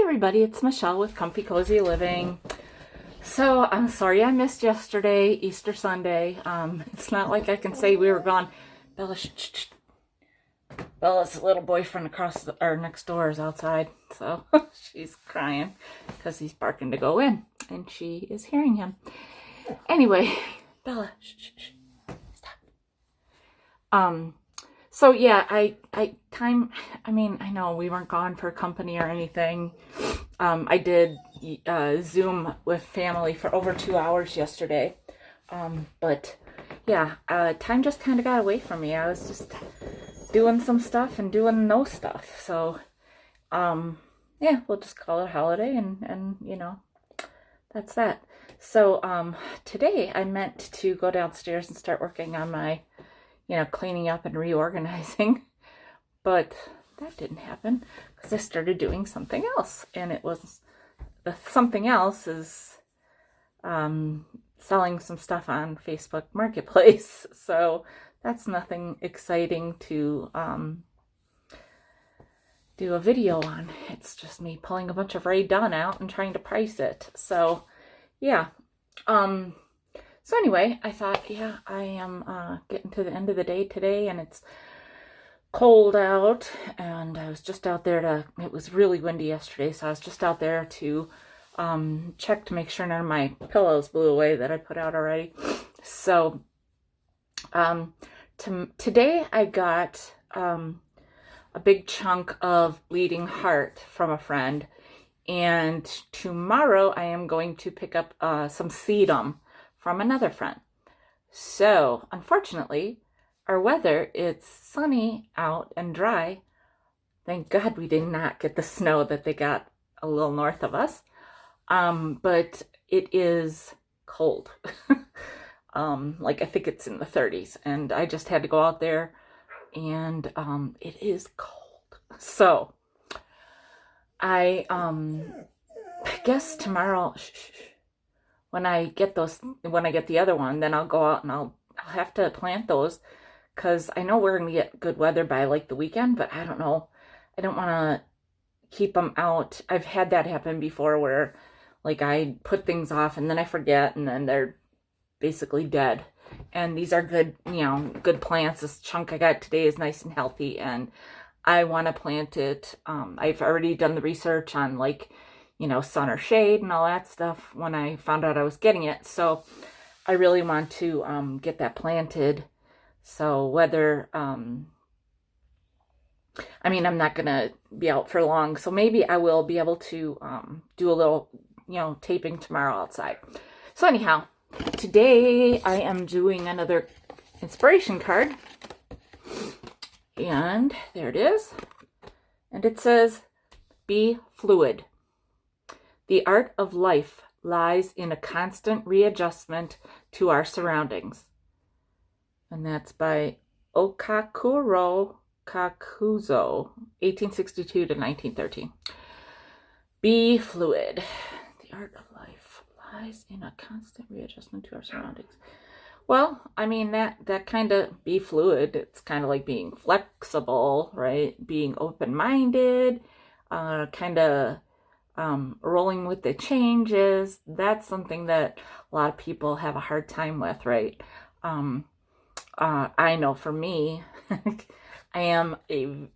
everybody, it's Michelle with Comfy Cozy Living. So I'm sorry I missed yesterday, Easter Sunday. It's not like I can say we were gone. Bella, Bella's little boyfriend next door is outside, so she's crying because he's barking to go in, and she is hearing him. Anyway, Bella, stop. So yeah, I know we weren't gone for company or anything. I did Zoom with family for over 2 hours yesterday. But yeah, time just kind of got away from me. I was just doing some stuff and doing no stuff. So, yeah, we'll just call it a holiday and that's that. So, today I meant to go downstairs and start working on my cleaning up and reorganizing, but that didn't happen because I started doing something else, and it was something else is selling some stuff on Facebook Marketplace. So that's nothing exciting to do a video on. It's just me pulling a bunch of Rae Dunn out and trying to price it. So yeah. So anyway, I thought, yeah, I am getting to the end of the day today, and it's cold out, and I was just out there it was really windy yesterday, so I was just out there to check to make sure none of my pillows blew away that I put out already. So today I got a big chunk of bleeding heart from a friend, and tomorrow I am going to pick up some sedum from another friend. So, unfortunately, our weather, it's sunny out and dry. Thank God we did not get the snow that they got a little north of us. But it is cold. Like I think it's in the 30s, and I just had to go out there, and it is cold. So, I guess tomorrow, when I get the other one, then I'll go out and I'll have to plant those, because I know we're going to get good weather by like the weekend, but I don't know. I don't want to keep them out. I've had that happen before where like I put things off and then I forget, and then they're basically dead. And these are good, good plants. This chunk I got today is nice and healthy, and I want to plant it. I've already done the research on sun or shade and all that stuff when I found out I was getting it. So I really want to get that planted. So whether, I'm not going to be out for long. So maybe I will be able to do a little, taping tomorrow outside. So anyhow, today I am doing another inspiration card. And there it is. And it says, "Be fluid. The art of life lies in a constant readjustment to our surroundings." And that's by Okakuro Kakuzo, 1862 to 1913. Be fluid. The art of life lies in a constant readjustment to our surroundings. Well, that kind of be fluid. It's kind of like being flexible, right? Being open-minded, kind of rolling with the changes. That's something that a lot of people have a hard time with, right? I know for me, I am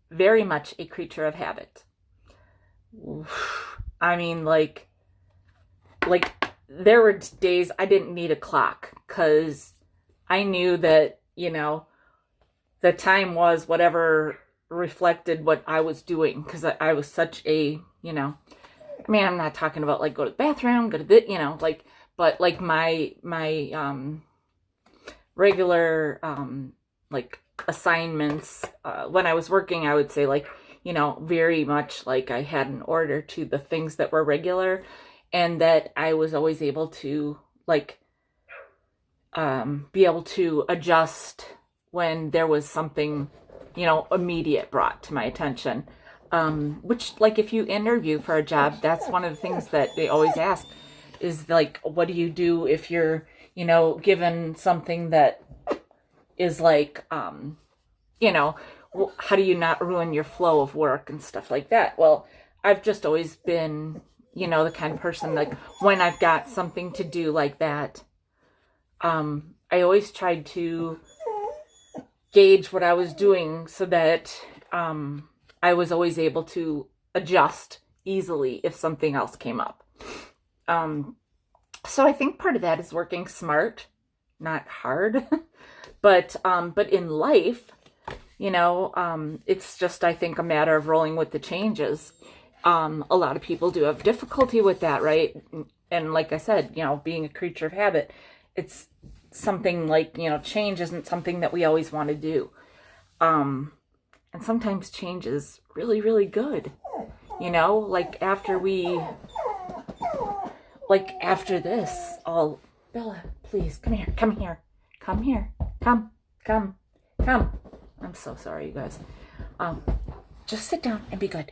very much a creature of habit. Like there were days I didn't need a clock because I knew that, the time was whatever reflected what I was doing, because I was such a, I'm not talking about like go to the bathroom, go to the, but like my regular, like assignments, when I was working, I would say like, very much like I had an order to the things that were regular, and that I was always able to like, be able to adjust when there was something, immediate brought to my attention. Which, like, if you interview for a job, that's one of the things that they always ask is, like, what do you do if you're, given something that is, like, how do you not ruin your flow of work and stuff like that? Well, I've just always been, you know, the kind of person, like, when I've got something to do like that, I always tried to gauge what I was doing so that I was always able to adjust easily if something else came up. So I think part of that is working smart, not hard. But in life, you know, it's just, I think, a matter of rolling with the changes. A lot of people do have difficulty with that, right? And like I said, you know, being a creature of habit, it's something like, you know, change isn't something that we always want to do. And sometimes change is really, really good. You know, like after this, Bella, please, come here. Come. I'm so sorry, you guys. Just sit down and be good.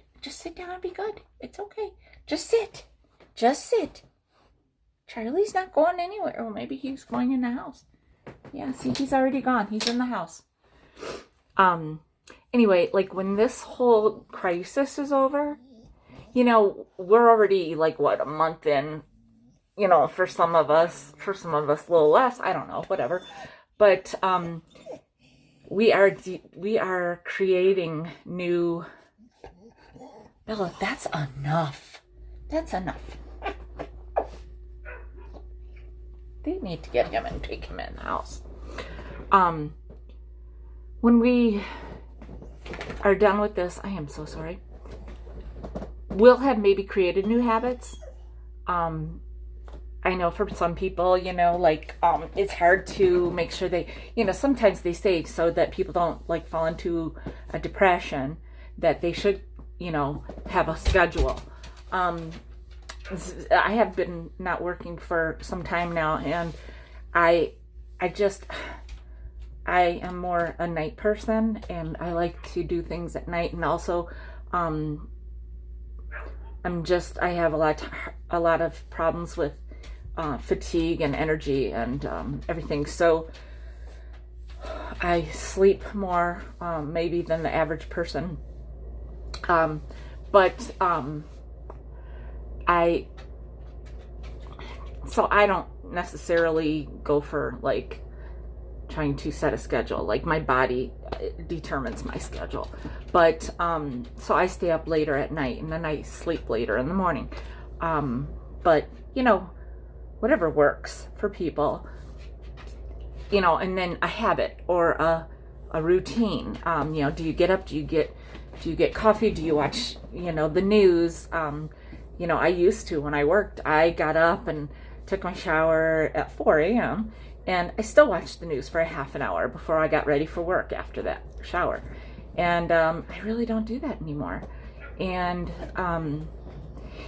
It's okay. Just sit. Charlie's not going anywhere. Or maybe he's going in the house. Yeah, see, he's already gone. He's in the house. Anyway, like when this whole crisis is over, you know, we're already like, what, a month in, you know, for some of us a little less, I don't know, whatever. But we are creating new. Bella, that's enough. They need to get him and take him in the house. When we are done with this, I am so sorry. We'll have maybe created new habits. I know for some people, you know, like, it's hard to make sure they, you know, sometimes they say so that people don't like fall into a depression, that they should, you know, have a schedule. I have been not working for some time now, and I am more a night person, and I like to do things at night. And also, I have a lot of problems with fatigue and energy and everything. So I sleep more maybe than the average person. I don't necessarily go for like trying to set a schedule. Like my body determines my schedule. But so I stay up later at night, and then I sleep later in the morning. But you know, whatever works for people, you know, and then a habit or a routine. You know, do you get up? Do you get coffee? Do you watch, you know, the news? You know, I used to, when I worked, I got up and took my shower at 4 a.m. and I still watched the news for a half an hour before I got ready for work after that shower. And I really don't do that anymore. And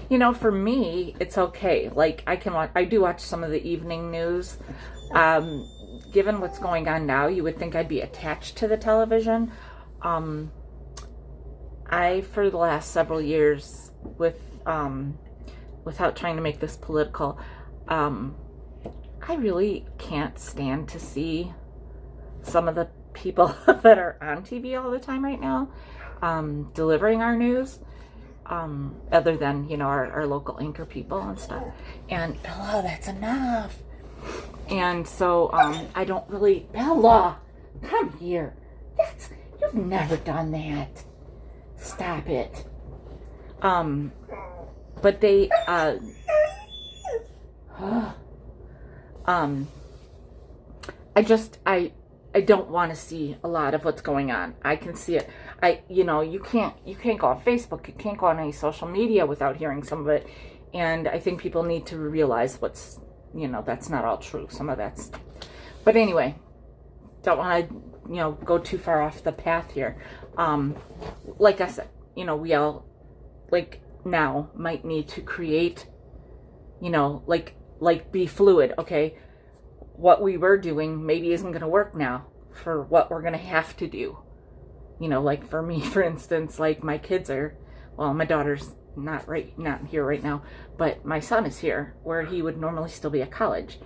you know, for me, it's okay. Like I do watch some of the evening news. Given what's going on now, you would think I'd be attached to the television. For the last several years, without trying to make this political, I really can't stand to see some of the people that are on TV all the time right now, delivering our news, other than, you know, our local anchor people and stuff. And Bella, that's enough. And so I don't really. Bella, come here. You've never done that. Stop it. But they I don't want to see a lot of what's going on. I can see it. You know, you can't go on Facebook, you can't go on any social media without hearing some of it. And I think people need to realize you know, that's not all true. Some of that's, but anyway, don't want to, you know, go too far off the path here. Like I said, you know, we all like now might need to create, you know, like be fluid. Okay, what we were doing maybe isn't going to work now for what we're going to have to do. You know, like for me, for instance, like my kids are, well, my daughter's not here right now, but my son is here where he would normally still be at college.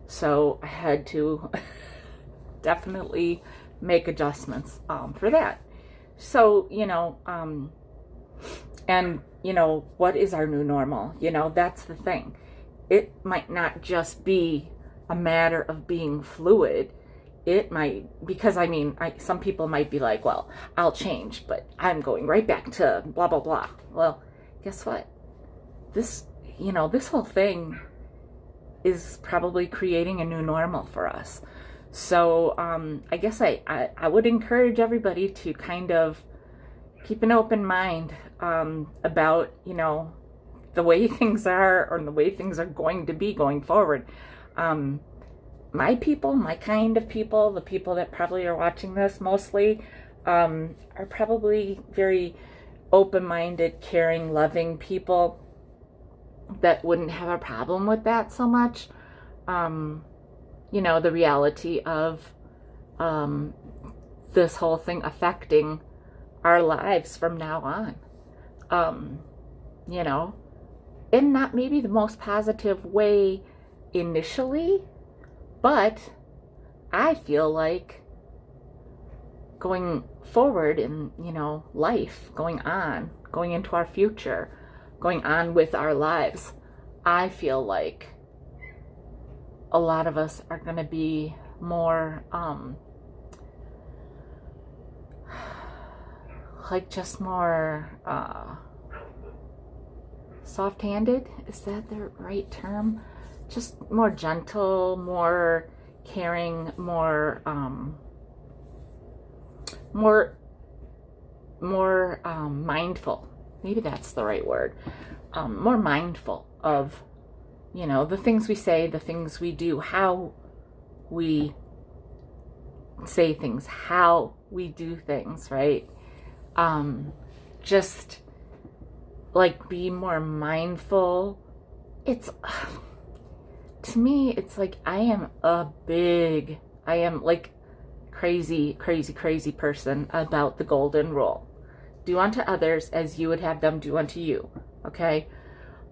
So I had to definitely make adjustments for that. So, you know, and what is our new normal? That's the thing. It might not just be a matter of being fluid. It might, because some people might be like, well, I'll change, but I'm going right back to blah, blah, blah. Well, guess what? This whole thing is probably creating a new normal for us. So I guess I would encourage everybody to kind of keep an open mind about, the way things are, or the way things are going to be going forward. My people, my kind of people, the people that probably are watching this mostly, are probably very open-minded, caring, loving people that wouldn't have a problem with that so much. The reality of this whole thing affecting our lives from now on. In not maybe the most positive way initially, but I feel like going forward in, life, going into our future, going on with our lives, I feel like a lot of us are going to be more, just more soft-handed. Is that the right term? Just more gentle, more caring, more mindful. Maybe that's the right word. More mindful of, the things we say, the things we do, how we say things, how we do things, right? Just be more mindful. It's, to me, it's like I am crazy person about the golden rule. Do unto others as you would have them do unto you. Okay?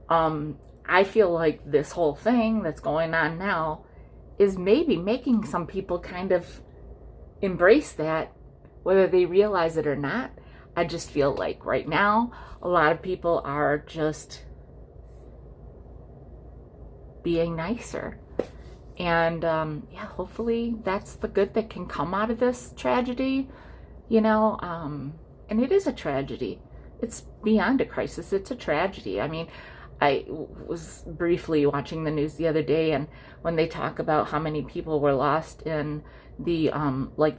I feel like this whole thing that's going on now is maybe making some people kind of embrace that, whether they realize it or not. I just feel like right now, a lot of people are just being nicer. And hopefully that's the good that can come out of this tragedy, and it is a tragedy. It's beyond a crisis. It's a tragedy. I was briefly watching the news the other day, and when they talk about how many people were lost in the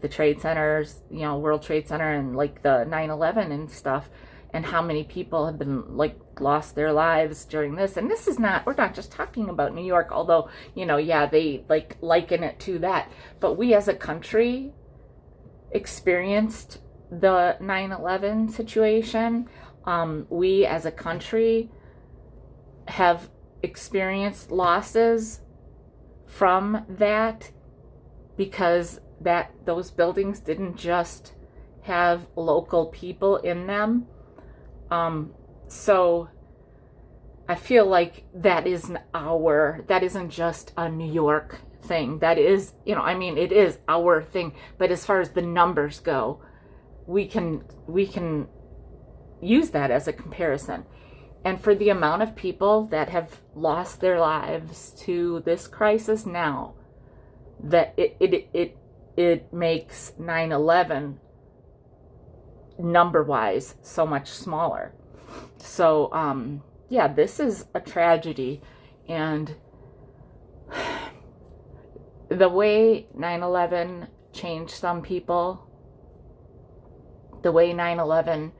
the trade centers, World Trade Center, and the 9/11 and stuff, and how many people have been lost their lives during this. And this is not, we're not just talking about New York, although they liken it to that, but we as a country experienced the 9/11 situation. We as a country have experienced losses from that, because those buildings didn't just have local people in them. So I feel like that isn't just a New York thing. That is, it is our thing. But as far as the numbers go, we can use that as a comparison. And for the amount of people that have lost their lives to this crisis now, that it makes 9/11 number-wise so much smaller. So this is a tragedy, and the way 9/11 changed some people, the way 9/11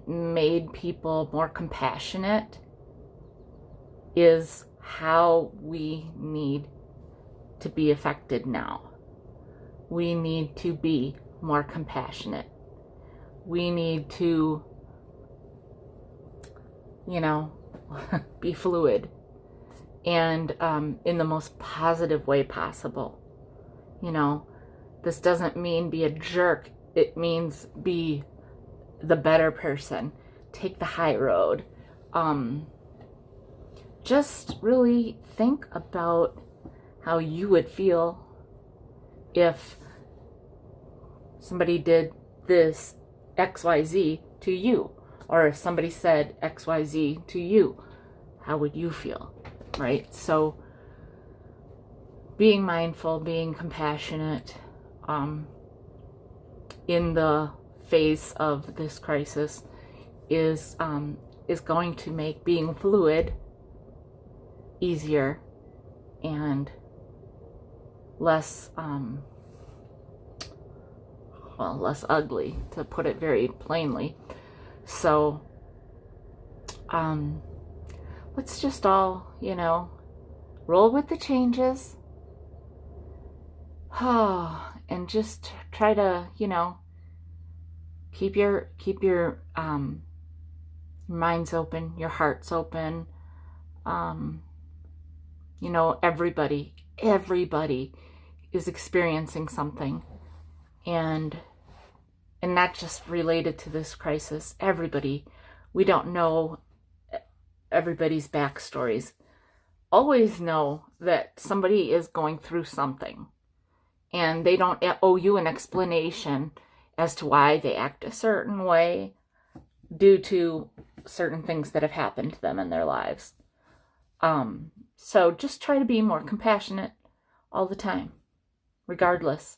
made people more compassionate, is how we need to be affected now. We need to be more compassionate. We need to, be fluid, and in the most positive way possible. This doesn't mean be a jerk. It means be the better person. Take the high road. Just really think about how you would feel if somebody did this XYZ to you. Or if somebody said XYZ to you, how would you feel, right? So being mindful, being compassionate in the face of this crisis is going to make being fluid easier and less less ugly, to put it very plainly. So let's just all, roll with the changes. And just try to, keep your minds open, your hearts open. Everybody is experiencing something, and not just related to this crisis. Everybody, we don't know everybody's backstories. Always know that somebody is going through something, and they don't owe you an explanation as to why they act a certain way due to certain things that have happened to them in their lives. So just try to be more compassionate all the time, regardless.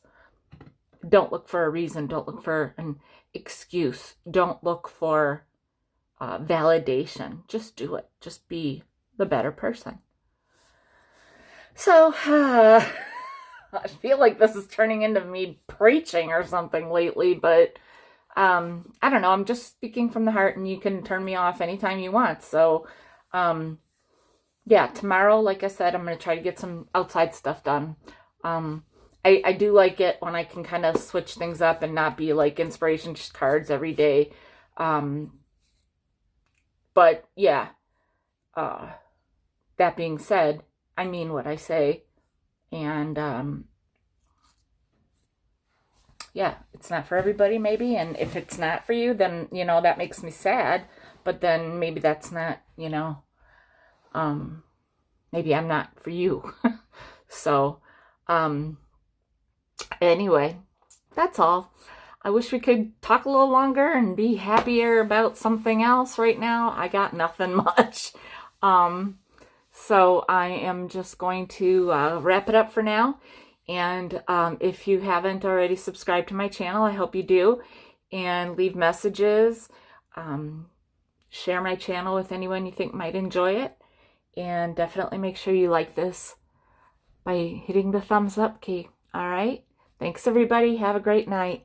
Don't look for a reason. Don't look for an excuse. Don't look for validation. Just do it. Just be the better person. So, I feel like this is turning into me preaching or something lately, but I don't know. I'm just speaking from the heart, and you can turn me off anytime you want. So, yeah, tomorrow, like I said, I'm going to try to get some outside stuff done. I do like it when I can kind of switch things up and not be like inspiration cards every day. But yeah, that being said, I mean what I say. And yeah, it's not for everybody maybe. And if it's not for you, then, that makes me sad. But then maybe that's not, maybe I'm not for you. So, anyway, that's all. I wish we could talk a little longer and be happier about something else right now. I got nothing much. So I am just going to wrap it up for now. And if you haven't already subscribed to my channel, I hope you do. And leave messages. Share my channel with anyone you think might enjoy it. And definitely make sure you like this by hitting the thumbs up key. All right? Thanks, everybody. Have a great night.